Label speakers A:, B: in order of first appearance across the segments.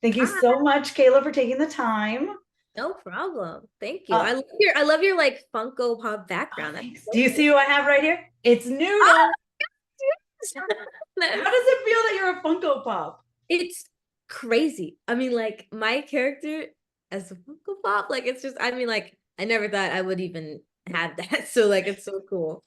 A: Thank you
B: Hi,
A: so much, Kayla, for taking the time.
B: no problem. Thank you.
A: Uh,
B: I love your like Funko Pop
A: oh,
B: background. That's
A: thanks.
B: so
A: Do you see
B: cool.
A: who I have right here? It's
B: Ah,
A: Noodle.
B: yes.
A: How
B: That's-
A: does it feel that you're a Funko Pop?
B: it's crazy. I mean, like my character as a Funko Pop, like it's just, I mean, like I never thought I would even have that. So like it's so cool.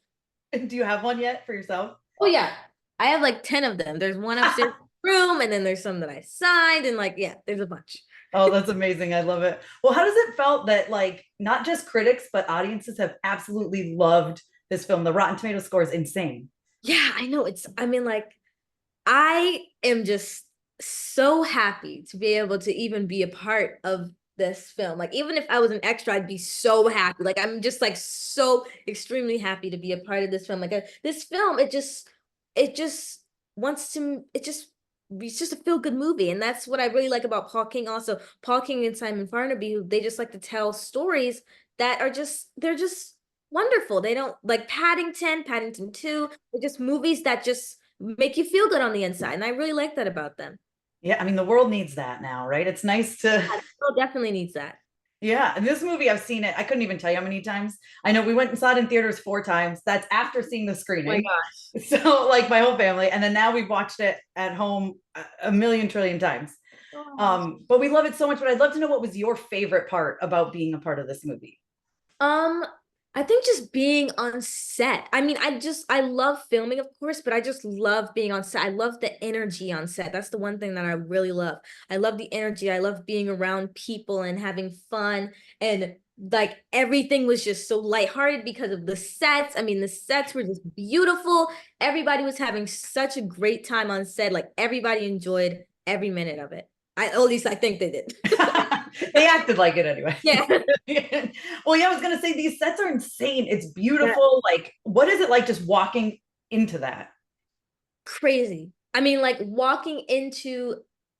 A: Do you have one yet for yourself?
B: Oh yeah. I have like 10 of them. There's one upstairs in the room, and then there's some that I signed, and like, yeah, there's a bunch.
A: Oh, that's amazing. I love it. Well, how does it felt that like not just critics, but audiences have absolutely loved this film? The Rotten Tomato score is insane.
B: Yeah, I know. I mean, like, I am just so happy to be able to even be a part of this film. Like, even if I was an extra, I'd be so happy. Like, I'm just like so extremely happy to be a part of this film. Like, this film, it just wants to, it's just a feel good movie. And that's what I really like about Paul King. Also, Paul King and Simon Farnaby, who they just like to tell stories that are they're just wonderful. They don't like Paddington 2, they're just movies that just make you feel good on the inside. And I really like that about them.
A: Yeah, I mean, the world needs that now, right? It's nice to,
B: Yeah, the girl definitely needs that.
A: yeah. And this movie, I've seen it. I couldn't even tell you how many times. I know we went and saw it in theaters 4 times. That's after seeing the
B: Oh my
A: screening.
B: gosh.
A: So, like my whole family. And then now we've watched it at home a million trillion times.
B: Oh.
A: But we love it so much. But I'd love to know what was your favorite part about being a part of this movie.
B: Um, I think just being on set. I mean, I love filming, of course, but I just love being on set. I love the energy on set. That's the one thing that I really love. I love the energy. I love being around people and having fun, and like everything was just so lighthearted because of the sets. I mean, the sets were just beautiful. Everybody was having such a great time on set. Like everybody enjoyed every minute of it. At least I think they did.
A: They acted like it anyway.
B: Yeah.
A: Well, yeah, I was gonna say these sets are insane. It's
B: Yeah.
A: beautiful. Like, what is it like just walking into that?
B: Crazy. I mean, like walking into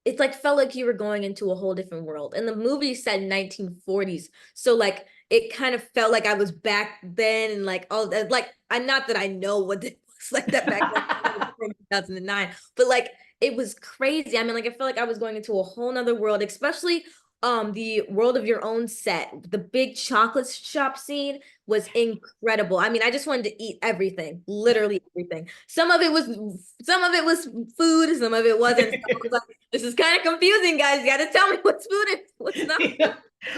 B: it's like felt like you were going into a whole different world. And the movie said 1940s. So like it kind of felt like I was back then and like all that like I'm not that I know what it was like that back then in 2009, but like it was crazy. I mean, like I felt like I was going into a whole nother world, especially the world of your own set. The big chocolate shop scene was incredible. I mean, I just wanted to eat everything, literally everything. Some of it was food, some of it wasn't. So I was like, this is kind of confusing, guys. You got to tell me what's food and what's not.
A: Yeah.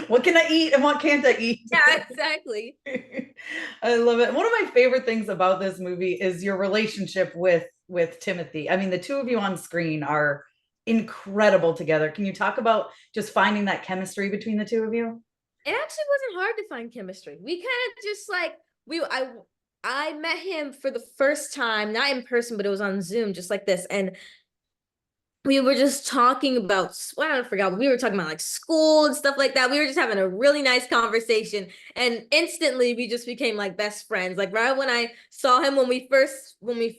A: What can I eat and what can't I eat?
B: Yeah, exactly.
A: I love it. One of my favorite things about this movie is your relationship with Timothy. I mean, the two of you on screen are incredible together. Can you talk about just finding that chemistry between the two of you?
B: It actually wasn't hard to find chemistry. We kind of just like I met him for the first time, not in person, but it was on Zoom, just like this, and we were just talking about well, I forgot, but we were talking about like school and stuff like that. We were just having a really nice conversation, and instantly we just became like best friends. Like right when I saw him when we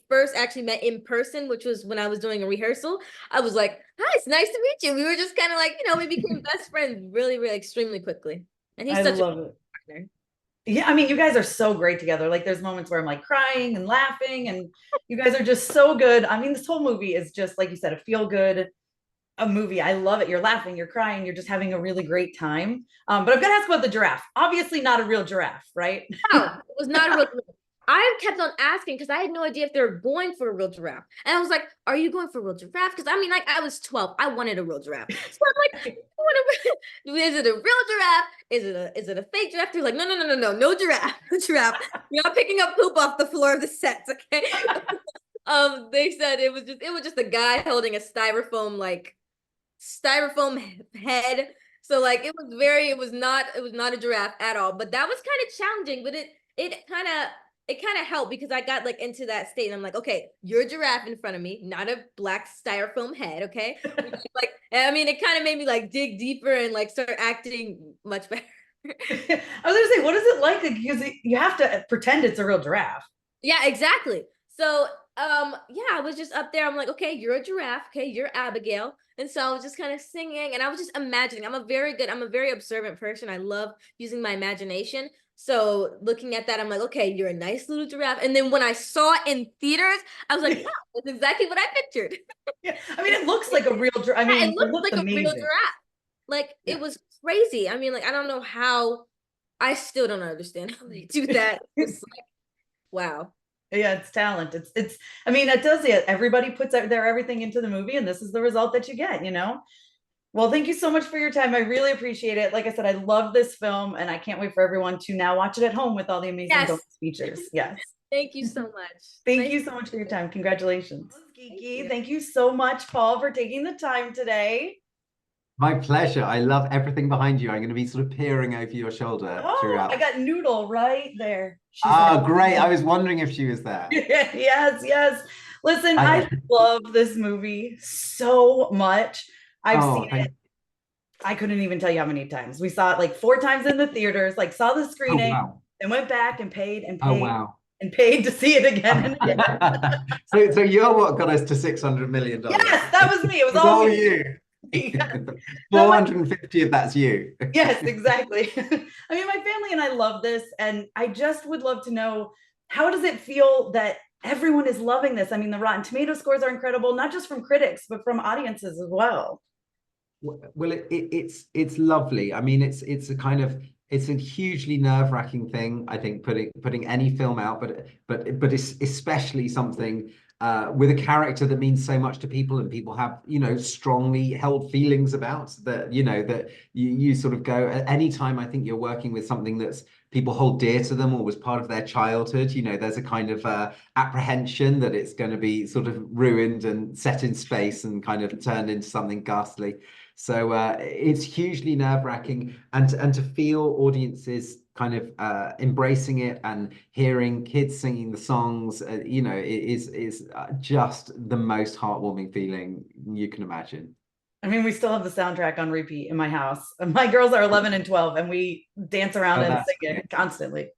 B: first actually met in person, which was when I was doing a rehearsal, I was like, "Hi, it's nice to meet you." We were just kind of like, we became best friends really, really extremely quickly. And he's
A: I
B: such a
A: love it.
B: partner.
A: Yeah, I mean, you guys are so great together. Like, there's moments where I'm like crying and laughing, and you guys are just so good. I mean, this whole movie is just, like you said, a feel good a movie. I love it. You're laughing, you're crying, you're just having a really great time. But I've got to ask about the giraffe. Obviously, not a real giraffe, right?
B: No, it was not a real giraffe. I kept on asking because I had no idea if they were going for a real giraffe. And I was like, are you going for a real giraffe? Because I mean, like, I was 12. I wanted a real giraffe. So I'm like, is it a real giraffe? Is it a fake giraffe? They're like, no giraffe. No giraffe. You're not picking up poop off the floor of the sets, okay? They said it was just a guy holding a styrofoam head. So like it was not a giraffe at all. But that was kind of challenging, but it kind of helped because I got like into that state and I'm like, okay, you're a giraffe in front of me, not a black styrofoam head, okay? Like I mean, it kind of made me like dig deeper and like start acting much better.
A: I was gonna say, what is it like? Because you have to pretend it's a real giraffe.
B: Yeah, exactly. So Yeah, I was just up there. I'm like, okay, you're a giraffe. Okay, you're Abigail. And so I was just kind of singing and I was just imagining. I'm a very observant person. I love using my imagination. So looking at that, I'm like, okay, you're a nice little giraffe. And then when I saw it in theaters, I was like, wow, that's exactly what I pictured.
A: Yeah. I mean, it looks like a real, I
B: Yeah, it
A: mean, it
B: looked
A: looks
B: like a real
A: amazing.
B: giraffe. Like
A: Yeah.
B: it was crazy. I mean, like I don't know how I still don't understand how they do that. It's like, wow.
A: Yeah, it's talent. It's I mean, it does it. Everybody puts their everything into the movie, and this is the result that you get, you know? Well, thank you so much for your time. I really appreciate it. Like I said, I love this film, and I can't wait for everyone to now watch it at home with all the amazing
B: Yes.
A: bonus features. Yes.
B: Thank you so much.
A: Thank
B: Nice
A: you
B: to
A: so much for
B: meet
A: your
B: you.
A: time. Congratulations.
B: Thank
A: Geeky.
B: you.
A: Thank you so much, Paul, for taking the time today.
C: My pleasure. I love everything behind you. I'm going to be sort of peering over your shoulder
A: Oh, I
C: throughout.
A: got Noodle right there. She's
C: Ah,
A: like,
C: great. I was wondering if she was there.
A: yes, yes. Listen, I
C: I,
A: love this movie so much. I've seen
C: oh,
A: it.
C: thank.
A: I couldn't even tell you how many times. We saw it like 4 times in the theaters, like saw the
C: Oh,
A: screening
C: wow.
A: and went back and paid and
C: Oh,
A: paid
C: wow.
A: and paid to see it again and again.
C: So you're what got us to $600 million.
A: Yes, that was me. It was
C: It's
A: all
C: all
A: me.
C: you.
A: Yes. No,
C: 450 of that's you.
A: yes, exactly. I mean, my family and I love this, and I just would love to know, how does it feel that everyone is loving this? I mean, the Rotten Tomato scores are incredible, not just from critics, but from audiences as well.
C: Well, it's lovely. I mean, it's a kind of it's a hugely nerve-wracking thing, I think, putting any film out, but it's especially something with a character that means so much to people, and people have, strongly held feelings about that, that you sort of go at any time. I think you're working with something that's people hold dear to them or was part of their childhood. There's a kind of apprehension that it's going to be sort of ruined and set in space and kind of turned into something ghastly. So it's hugely nerve-wracking, and to feel audiences kind of embracing it and hearing kids singing the songs, it is just the most heartwarming feeling you can imagine.
A: I mean, we still have the soundtrack on repeat in my house. My girls are 11 and 12, and we dance around
C: Oh,
A: and
C: that's
A: sing
C: great.
A: it constantly.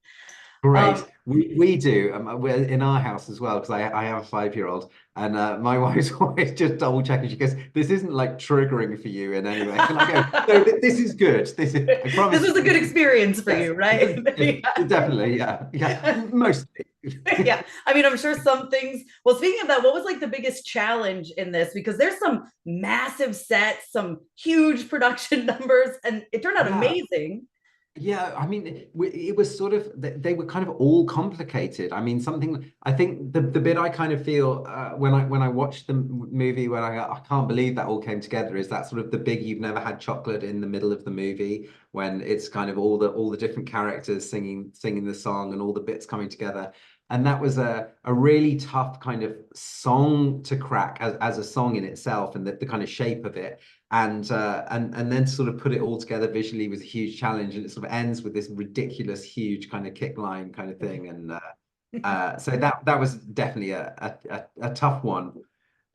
C: Great.
A: Um,
C: We do. We're in our house as well because I have a 5-year-old, and my wife's always just double checking. She goes, "This isn't like triggering for you in any way." And I go, "No, this is good. This is. I
A: this
C: promise
A: was a good
C: you."
A: experience for
C: Yes,
A: you, right?
C: definitely. Yeah, yeah. Mostly.
A: Yeah. I mean, I'm sure some things. Well, speaking of that, what was like the biggest challenge in this? Because there's some massive sets, some huge production numbers, and it turned out
C: Yeah.
A: amazing.
C: Yeah, I mean, it was sort of they were kind of all complicated. I mean, something I think the bit I kind of feel when I watched the movie when I can't believe that all came together is that sort of the big "You've Never Had Chocolate" in the middle of the movie when it's kind of all the different characters singing the song and all the bits coming together. And that was a really tough kind of song to crack as a song in itself, and the kind of shape of it, and then to sort of put it all together visually was a huge challenge, and it sort of ends with this ridiculous huge kind of kick line kind of thing, and so that was definitely a tough one,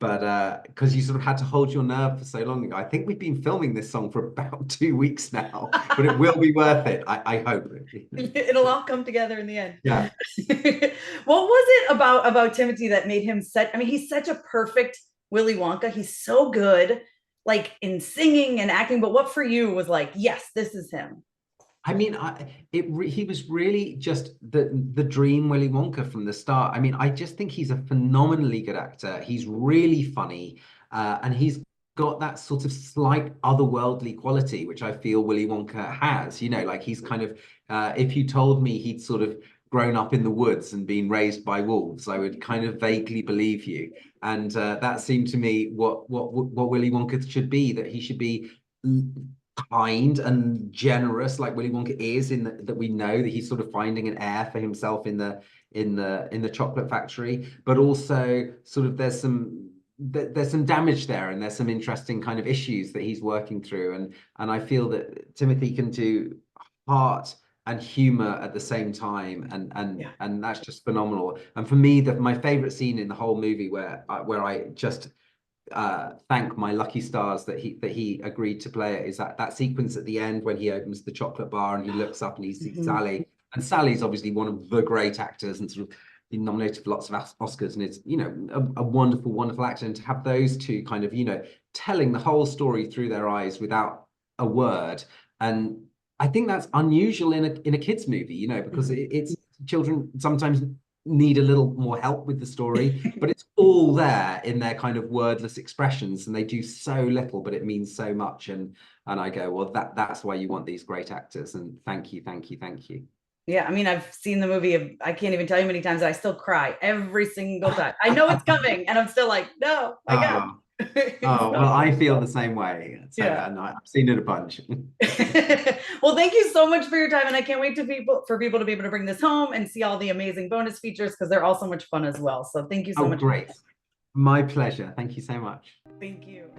C: but because you sort of had to hold your nerve for so long. I think we've been filming this song for about 2 weeks now, but it will be worth it. I hope.
A: It'll all come together in the end.
C: Yeah.
A: What was it about Timothy that made him such? I mean, he's such a perfect Willy Wonka. He's so good, like in singing and acting. But what for you was like, yes, this is him.
C: I mean, he was really just the dream Willy Wonka from the start. I mean, I just think he's a phenomenally good actor. He's really funny, and he's got that sort of slight otherworldly quality, which I feel Willy Wonka has. Like he's kind of, if you told me he'd sort of grown up in the woods and been raised by wolves, I would kind of vaguely believe you. And that seemed to me what Willy Wonka should be, that he should be kind and generous like Willy Wonka is, that we know that he's sort of finding an heir for himself in the chocolate factory, but also sort of there's some damage there, and there's some interesting kind of issues that he's working through, and I feel that Timothy can do heart and humor at the same time,
A: Yeah.
C: and that's just phenomenal. And for me, my favorite scene in the whole movie where I just thank my lucky stars that he agreed to play it is that sequence at the end when he opens the chocolate bar and he looks up and he sees
A: Mhm.
C: Sally, and Sally's obviously one of the great actors and sort of been nominated for lots of Oscars, and is, you know, a wonderful, wonderful actor. And to have those two kind of, you know, telling the whole story through their eyes without a word, and I think that's unusual in a kids movie, you know, because it's children sometimes need a little more help with the story, but it's all there in their kind of wordless expressions, and they do so little, but it means so much. And I go, well, that's why you want these great actors. And thank you, thank you, thank you.
A: Yeah, I mean, I've seen the movie. I can't even tell you how many times I still cry every single time. I know it's coming, and I'm still like, no, I got.
C: Oh, well, I feel the same way. So,
A: Yeah.
C: and I've seen it a bunch.
A: Well, thank you so much for your time, and I can't wait for people to be able to bring this home and see all the amazing bonus features, because they're all so much fun as well. So thank you so much.
C: Great. My pleasure. Thank you so much.
A: Thank you.